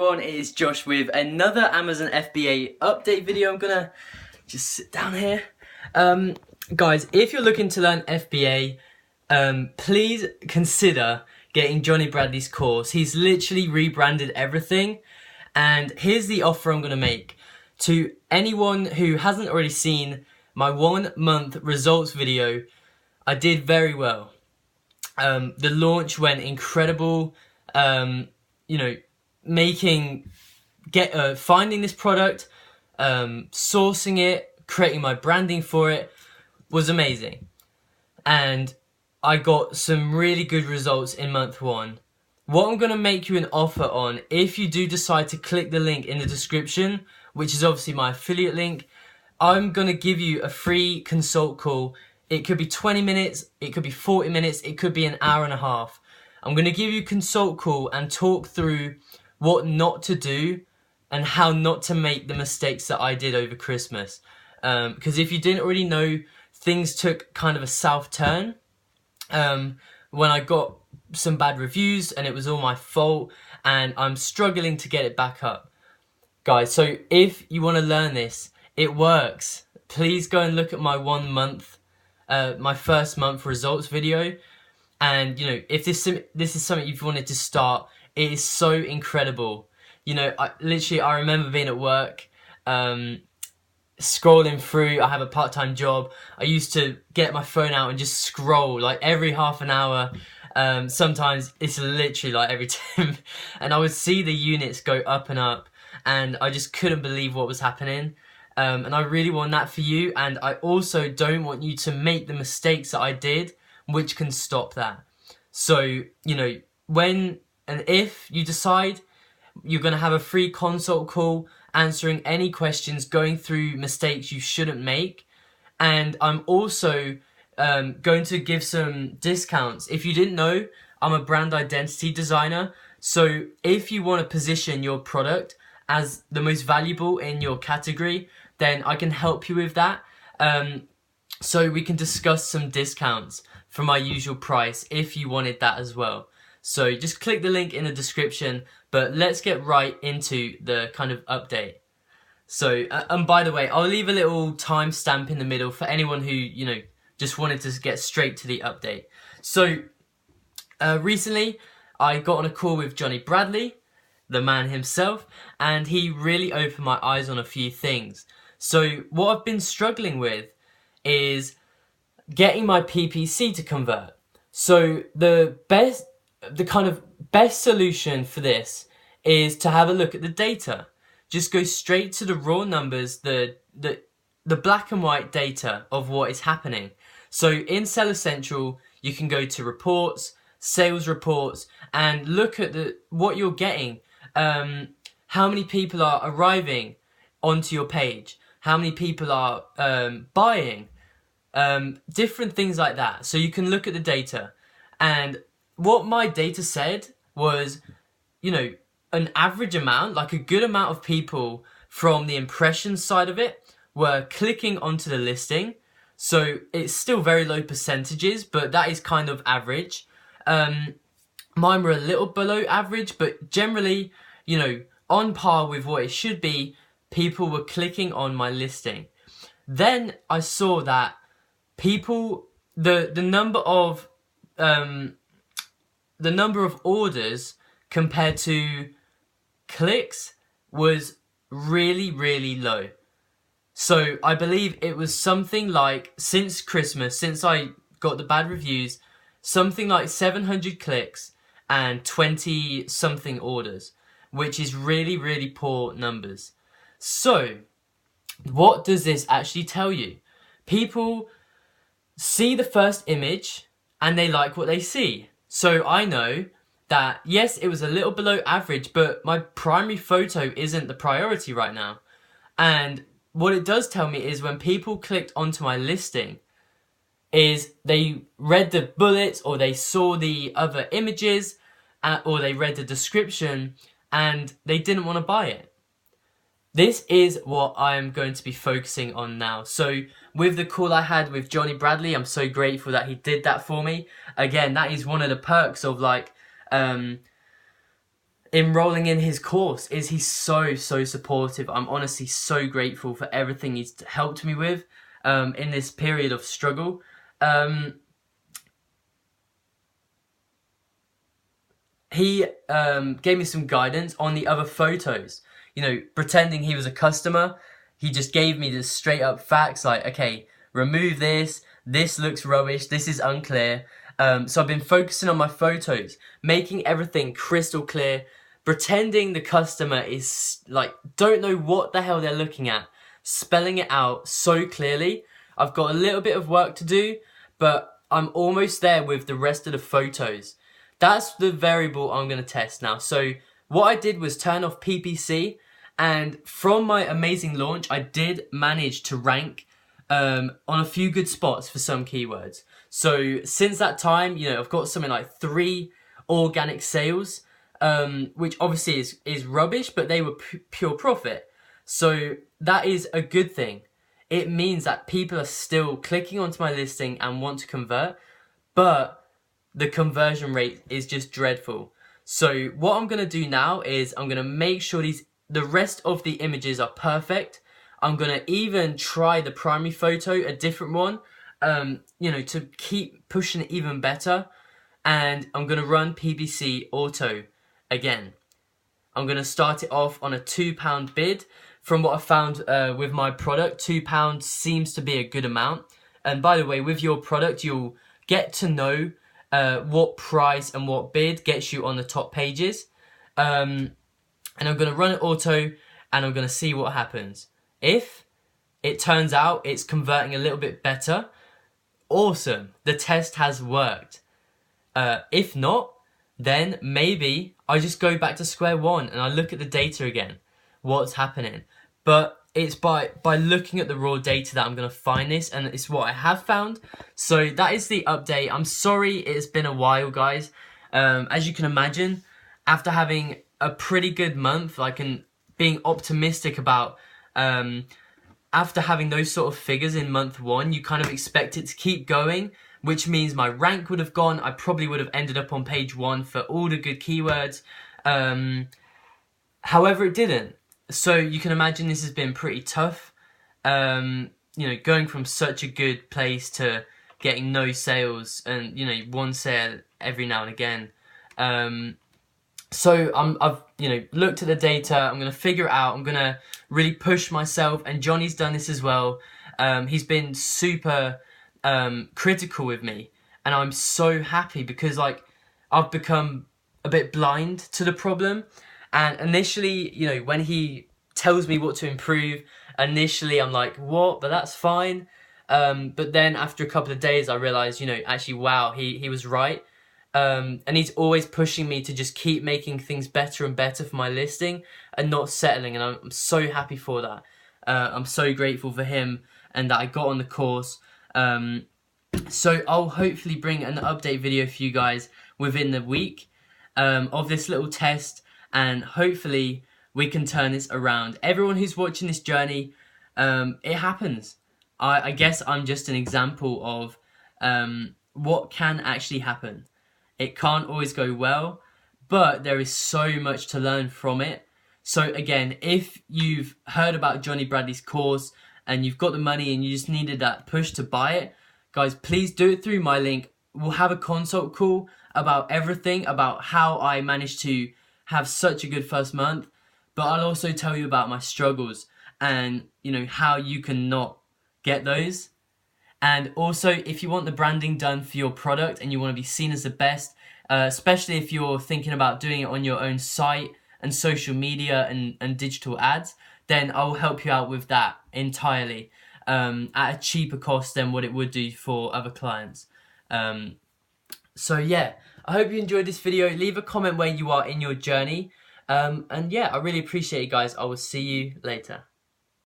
everyone, it is Josh with another Amazon FBA update video. I'm gonna just sit down here. Guys, if you're looking to learn FBA, please consider getting Johnny Bradley's course. He's literally rebranded everything, and here's the offer I'm gonna make to anyone who hasn't already seen my 1 month results video. I did very well. The launch went incredible. You know, finding this product, sourcing it, creating my branding for it was amazing. And I got some really good results in month 1. What I'm going to make you an offer on, if you do decide to click the link in the description, which is obviously my affiliate link, I'm going to give you a free consult call. It could be 20 minutes, it could be 40 minutes, it could be an hour and a half. I'm going to give you a consult call and talk through what not to do and how not to make the mistakes that I did over Christmas. Because if you didn't already know, things took kind of a south turn when I got some bad reviews, and it was all my fault, and I'm struggling to get it back up. Guys, so if you want to learn this, it works. Please go and look at my 1 month, my first month results video. And, you know, if this is something you've wanted to start, it is so incredible. You know, I remember being at work, scrolling through. I have a part-time job. I used to get my phone out and just scroll, like, every half an hour. Sometimes it's literally, like, every 10. And I would see the units go up and up, and I just couldn't believe what was happening. And I really want that for you. And I also don't want you to make the mistakes that I did, which can stop that. So, you know, when and if you decide you're going to have a free consult call, answering any questions, going through mistakes you shouldn't make. And I'm also going to give some discounts. If you didn't know, I'm a brand identity designer. So if you want to position your product as the most valuable in your category, then I can help you with that. So we can discuss some discounts for my usual price if you wanted that as well. So just click the link in the description, but let's get right into the kind of update. So, and by the way, I'll leave a little timestamp in the middle for anyone who, you know, just wanted to get straight to the update. So, recently I got on a call with Johnny Bradley, the man himself, and he really opened my eyes on a few things. So what I've been struggling with is getting my PPC to convert. So the kind of best solution for this is to have a look at the data. Just go straight to the raw numbers, the black and white data of what is happening. So in Seller Central, you can go to reports, sales reports, and look at what you're getting. How many people are arriving onto your page? How many people are buying? Different things like that. So you can look at the data. And what my data said was, you know, an average amount, like a good amount of people from the impression side of it were clicking onto the listing. So it's still very low percentages, but that is kind of average. Mine were a little below average, but generally, you know, on par with what it should be, people were clicking on my listing. Then I saw that people, the number of orders compared to clicks was really, really low. So I believe it was something like, since Christmas, since I got the bad reviews, something like 700 clicks and 20 something orders, which is really, really poor numbers. So what does this actually tell you? People see the first image and they like what they see. So I know that, yes, it was a little below average, but my primary photo isn't the priority right now. And what it does tell me is when people clicked onto my listing, is they read the bullets, or they saw the other images, or they read the description, and they didn't want to buy it. This is what I am going to be focusing on now. So with the call I had with Johnny Bradley, I'm so grateful that he did that for me. Again, that is one of the perks of, like, enrolling in his course is he's so supportive. I'm honestly so grateful for everything he's helped me with in this period of struggle. He gave me some guidance on the other photos. You know, pretending he was a customer, he just gave me the straight up facts like, okay, remove this, this looks rubbish, this is unclear. So I've been focusing on my photos, making everything crystal clear, pretending the customer is like, don't know what the hell they're looking at, spelling it out so clearly. I've got a little bit of work to do, but I'm almost there with the rest of the photos. That's the variable I'm going to test now. So what I did was turn off PPC, and from my amazing launch, I did manage to rank on a few good spots for some keywords. So since that time, you know, I've got something like 3 organic sales, which obviously is rubbish, but they were pure profit. So that is a good thing. It means that people are still clicking onto my listing and want to convert, but the conversion rate is just dreadful. So what I'm going to do now is I'm going to make sure the rest of the images are perfect. I'm going to even try the primary photo, a different one, you know, to keep pushing it even better. And I'm going to run PPC Auto again. I'm going to start it off on a £2 bid. From what I found with my product, £2 seems to be a good amount. And by the way, with your product, you'll get to know what price and what bid gets you on the top pages. And I'm going to run it auto, and I'm going to see what happens. If it turns out it's converting a little bit better, awesome, the test has worked. If not, then maybe I just go back to square one and I look at the data again, what's happening. But it's by looking at the raw data that I'm going to find this, and it's what I have found. So that is the update. I'm sorry it's been a while, guys. As you can imagine, after having a pretty good month, and being optimistic about, after having those sort of figures in month 1, you kind of expect it to keep going, which means my rank would have gone. I probably would have ended up on page 1 for all the good keywords. However, it didn't. So you can imagine this has been pretty tough, you know, going from such a good place to getting no sales and, you know, 1 sale every now and again. So I've, you know, looked at the data. I'm going to figure it out. I'm going to really push myself, and Johnny's done this as well. He's been super critical with me, and I'm so happy because, like, I've become a bit blind to the problem. And initially, you know, when he tells me what to improve, initially I'm like, what? But that's fine. But then after a couple of days, I realized, you know, actually, wow, he was right. And he's always pushing me to just keep making things better and better for my listing and not settling. And I'm so happy for that. I'm so grateful for him and that I got on the course. So I'll hopefully bring an update video for you guys within the week of this little test. And hopefully we can turn this around. Everyone who's watching this journey, it happens. I guess I'm just an example of what can actually happen. It can't always go well, but there is so much to learn from it. So again, if you've heard about Johnny Bradley's course and you've got the money and you just needed that push to buy it, guys, please do it through my link. We'll have a consult call about everything, about how I managed to have such a good first month, but I'll also tell you about my struggles and, you know, how you can not get those. And also, if you want the branding done for your product and you want to be seen as the best, especially if you're thinking about doing it on your own site and social media and digital ads, then I'll help you out with that entirely at a cheaper cost than what it would do for other clients. So yeah, I hope you enjoyed this video. Leave a comment where you are in your journey. And yeah, I really appreciate it, guys. I will see you later.